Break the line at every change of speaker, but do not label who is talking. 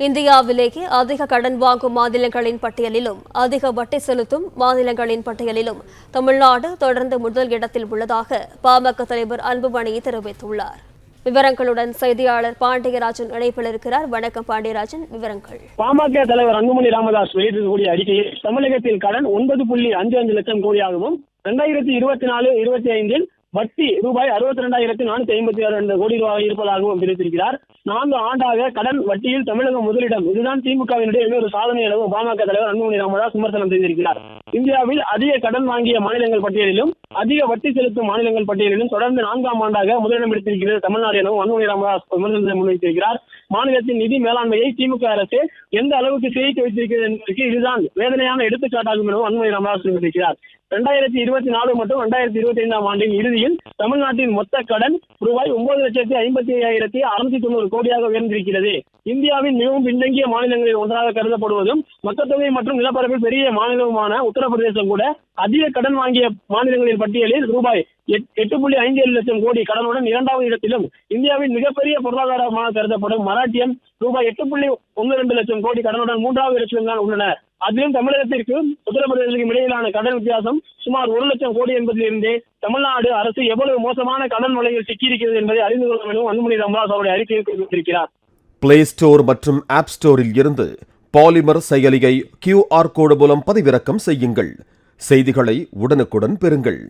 இந்தியாவிலேயே அதிக கடன் வாங்கும் மாநிலங்களின் பட்டியலிலும் அதிக வட்டி செலுத்தும் மாநிலங்களின் பட்டியலிலும் தமிழ்நாடு தொடர்ந்து முதல் இடத்தில் உள்ளதாக பாமக தலைவர் அன்புமணி தெரிவித்துள்ளார். விவரங்களுடன் செய்தியாளர் பாண்டியராஜன் இணைப்பில் இருக்கிறார். வணக்கம் பாண்டியராஜன், விவரங்கள்.
பாமக தலைவர் அன்புமணி ராமதாஸ் வெளியிட்டிருக்கக்கூடிய அறிக்கையில் தமிழகத்தில் கடன் 9.55 லட்சம் கோடியாகவும் 2024-25 வட்டி ரூபாய் 62,456 கோடி ரூபாய் இருப்பதாகவும் தெரிவித்திருக்கிறார். 4 ஆண்டாக கடன் வட்டியில் தமிழகம் முதலிடம். இதுதான் திமுகவினுடைய இன்னொரு சாதனை எனவும் பாமக தலைவர் அன்புமணி ராமதாஸ் விமர்சனம் செய்திருக்கிறார். இந்தியாவில் அதிக கடன் வாங்கிய மாநிலங்கள் பட்டியலிலும் அதிக வட்டி செலுத்தும் மாநிலங்கள் பட்டியலிலும் தொடர்ந்து 4ஆம் ஆண்டாக முதலிடம் எடுத்திருக்கிறது தமிழ்நாடு எனவும் அன்புமணி ராமதாஸ் விமர்சனத்தை முன்வைத்திருக்கிறார். மாநிலத்தின் நிதி மேலாண்மையை திமுக அரசு எந்த அளவுக்கு சிதைத்து வைத்திருக்கிறது என்பதற்கு இதுதான் வேதனையான எடுத்துக்காட்டாகும் எனவும் அன்புமணி ராமதாஸ் தெரிவித்திருக்கிறார். 2024 மற்றும் 2025ஆம் ஆண்டின் இறுதியில் தமிழ்நாட்டின் மொத்த கடன் ரூபாய் 9,55,690 கோடியாக உயர்ந்திருக்கிறது. இந்தியாவின் மிகவும் பின்தங்கிய மாநிலங்களில் ஒன்றாக கருதப்படுவதும் மக்கள் தொகை மற்றும் நிலப்பரப்பில் பெரிய மாநிலமான உத்தரப்பிரதேசம் கூட அதிக கடன் வாங்கிய மாநிலங்களின் பட்டியலில் ரூபாய் 8.57 லட்சம் கோடி கடனுடன் 2வது இடத்திலும், இந்தியாவின் மிகப்பெரிய பொருளாதாரமாக கருதப்படும் மராட்டியம் ரூபாய் 8.12 லட்சம் கோடி கடனுடன் 3வது இடத்திலும் தான் உள்ளனர். அதிலும் தமிழகத்திற்கும் உத்தரப்பிரதேசத்திற்கும் இடையிலான கடன் வித்தியாசம் சுமார் 1 லட்சம் கோடி என்பதிலிருந்தே தமிழ்நாடு அரசு எவ்வளவு மோசமான கடன் வலையில் சிக்கியிருக்கிறது என்பதை அறிந்து கொள்ள வேண்டும் அன்புமணி ராமதாஸ் அவருடைய அறிக்கையில் குறிப்பிட்டிருக்கிறார்.
பிளே ஸ்டோர் மற்றும் ஆப் ஸ்டோரில் இருந்து பாலிமர் செயலியை QR கோடு மூலம் பதிவிறக்கம் செய்யுங்கள். செய்திகளை உடனுக்குடன் பெறுங்கள்.